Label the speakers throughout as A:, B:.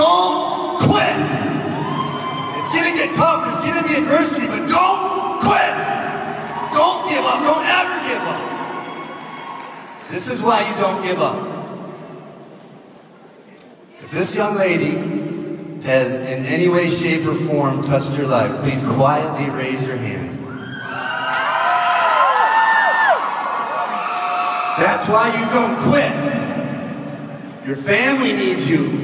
A: don't quit. It's gonna get tough, there's gonna be adversity, but don't quit. Don't give up, don't ever give up. This is why you don't give up. If this young lady has in any way, shape, or form touched your life, please quietly raise your hand. That's why you don't quit. Your family needs you.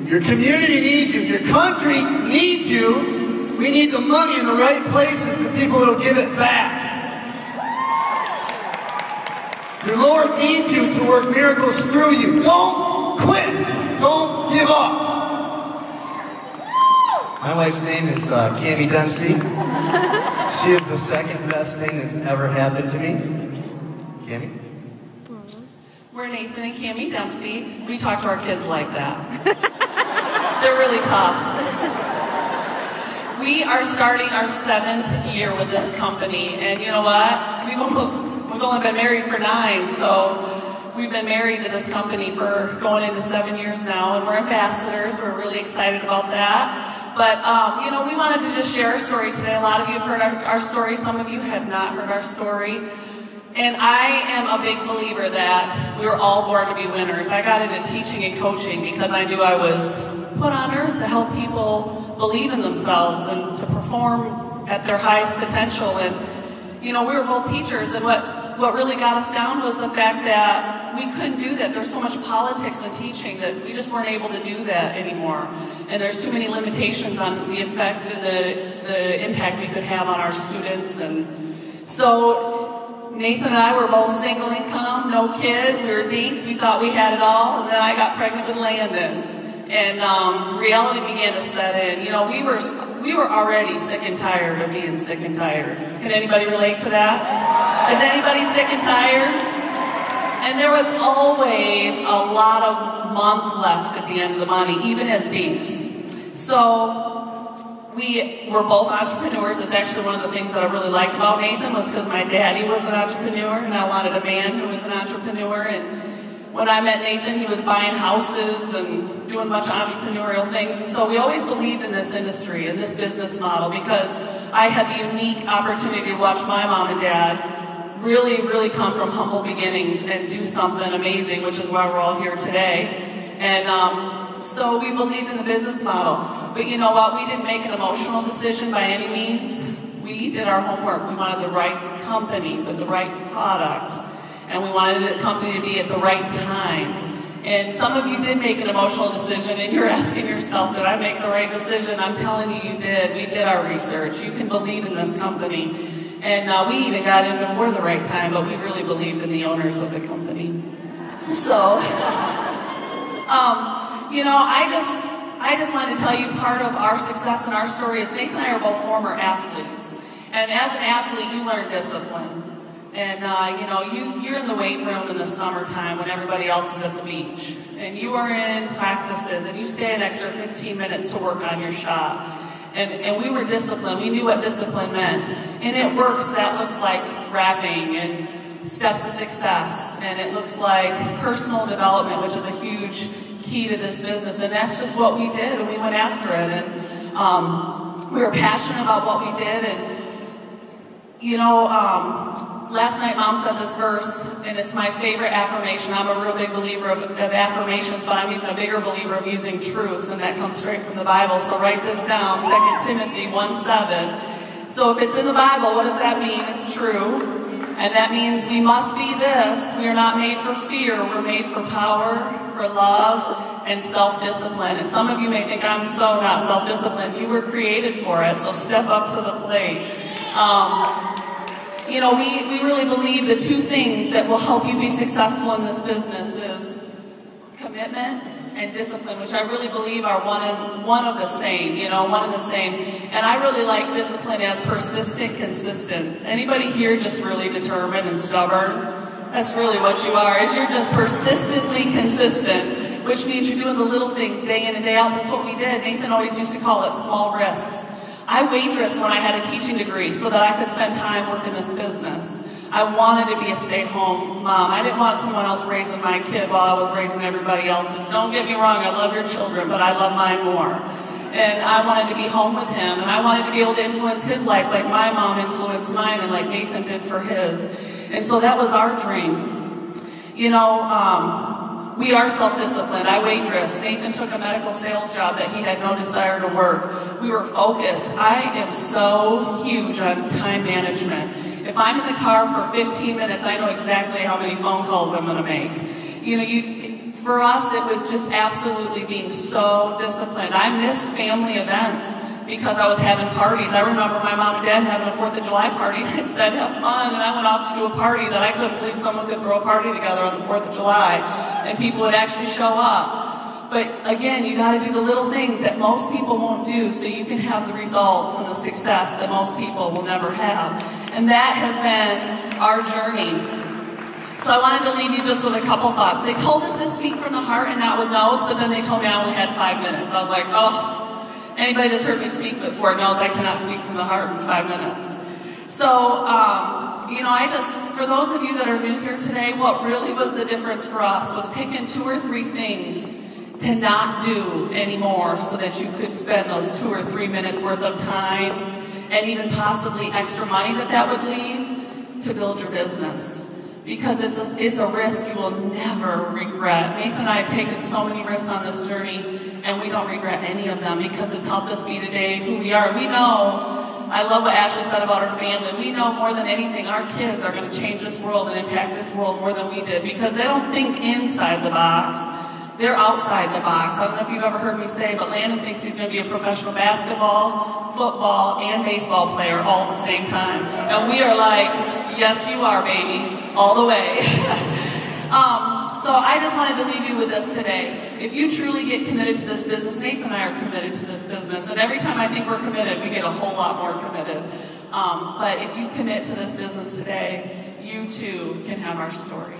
A: Your community needs you. Your country needs you. We need the money in the right places to people that'll give it back. Your Lord needs you to work miracles through you. Don't quit. Don't give up. My wife's name is Cammie Dempsey. She is the second best thing that's ever happened to me. Cammie?
B: We're Nathan and Cammie Dempsey. We talk to our kids like that. They're really tough. We are starting our 7th year with this company, and you know what? We've only been married for 9, so we've been married to this company for going into 7 years now, and we're ambassadors. We're really excited about that. But, you know, we wanted to just share our story today. A lot of you have heard our story. Some of you have not heard our story. And I am a big believer that we were all born to be winners. I got into teaching and coaching because I knew I was put on earth to help people believe in themselves and to perform at their highest potential. And, you know, we were both teachers, and what really got us down was the fact that we couldn't do that. There's so much politics in teaching that we just weren't able to do that anymore. And there's too many limitations on the effect and the impact we could have on our students. And so Nathan and I were both single income, no kids, we were dinks, we thought we had it all, and then I got pregnant with Landon. And reality began to set in. You know, we were already sick and tired of being sick and tired. Can anybody relate to that? Is anybody sick and tired? And there was always a lot of months left at the end of the money, even as dinks. So we were both entrepreneurs. It's actually one of the things that I really liked about Nathan was because my daddy was an entrepreneur and I wanted a man who was an entrepreneur. And when I met Nathan, he was buying houses and doing a bunch of entrepreneurial things. And so we always believed in this industry and this business model because I had the unique opportunity to watch my mom and dad really, really come from humble beginnings and do something amazing, which is why we're all here today. And so we believed in the business model. But you know what? We didn't make an emotional decision by any means. We did our homework. We wanted the right company with the right product. And we wanted the company to be at the right time. And some of you did make an emotional decision, and you're asking yourself, did I make the right decision? I'm telling you, you did. We did our research. You can believe in this company. And we even got in before the right time, but we really believed in the owners of the company. So, you know, I just wanted to tell you part of our success and our story is Nathan and I are both former athletes. And as an athlete, you learn discipline. And, you know, you're in the weight room in the summertime when everybody else is at the beach. And you are in practices, and you stay an extra 15 minutes to work on your shot. And we were disciplined. We knew what discipline meant. And it works. That looks like rapping and steps to success. And it looks like personal development, which is a huge key to this business. And that's just what we did, and we went after it. And we were passionate about what we did. And, you know, last night Mom said this verse, and it's my favorite affirmation. I'm a real big believer of affirmations, but I'm even a bigger believer of using truth, and that comes straight from the Bible. So write this down, 2 Timothy 1:7. So if it's in the Bible, what does that mean? It's true. And that means we must be this. We are not made for fear. We're made for power, for love, and self-discipline. And some of you may think I'm so not self-disciplined. You were created for it, so step up to the plate. You know, we really believe the two things that will help you be successful in this business is commitment and discipline, which I really believe are one of the same, you know, one and the same. And I really like discipline as persistent, consistent. Anybody here just really determined and stubborn? That's really what you are, is you're just persistently consistent, which means you're doing the little things day in and day out. That's what we did. Nathan always used to call it small risks. I waitressed when I had a teaching degree so that I could spend time working this business. I wanted to be a stay-at-home mom. I didn't want someone else raising my kid while I was raising everybody else's. Don't get me wrong, I love your children, but I love mine more. And I wanted to be home with him, and I wanted to be able to influence his life like my mom influenced mine and like Nathan did for his. And so that was our dream. You know, we are self-disciplined. I waitress. Nathan took a medical sales job that he had no desire to work. We were focused. I am so huge on time management. If I'm in the car for 15 minutes, I know exactly how many phone calls I'm going to make. You know, for us, it was just absolutely being so disciplined. I missed family events because I was having parties. I remember my mom and dad having a 4th of July party, and I said, have fun, and I went off to do a party that I couldn't believe someone could throw a party together on the 4th of July, and people would actually show up. But again, you got to do the little things that most people won't do so you can have the results and the success that most people will never have. And that has been our journey. So I wanted to leave you just with a couple thoughts. They told us to speak from the heart and not with notes, but then they told me I only had 5 minutes. I was like, oh, anybody that's heard me speak before knows I cannot speak from the heart in 5 minutes. So, you know, for those of you that are new here today, what really was the difference for us was picking 2 or 3 things to not do anymore so that you could spend those 2 or 3 minutes worth of time and even possibly extra money that would leave to build your business. Because it's a risk you will never regret. Nathan and I have taken so many risks on this journey, and we don't regret any of them because it's helped us be today who we are. We know, I love what Ashley said about our family, we know more than anything our kids are going to change this world and impact this world more than we did because they don't think inside the box. They're outside the box. I don't know if you've ever heard me say, but Landon thinks he's going to be a professional basketball, football, and baseball player all at the same time. And we are like, yes, you are, baby, all the way. So I just wanted to leave you with this today. If you truly get committed to this business, Nathan and I are committed to this business. And every time I think we're committed, we get a whole lot more committed. But if you commit to this business today, you too can have our story.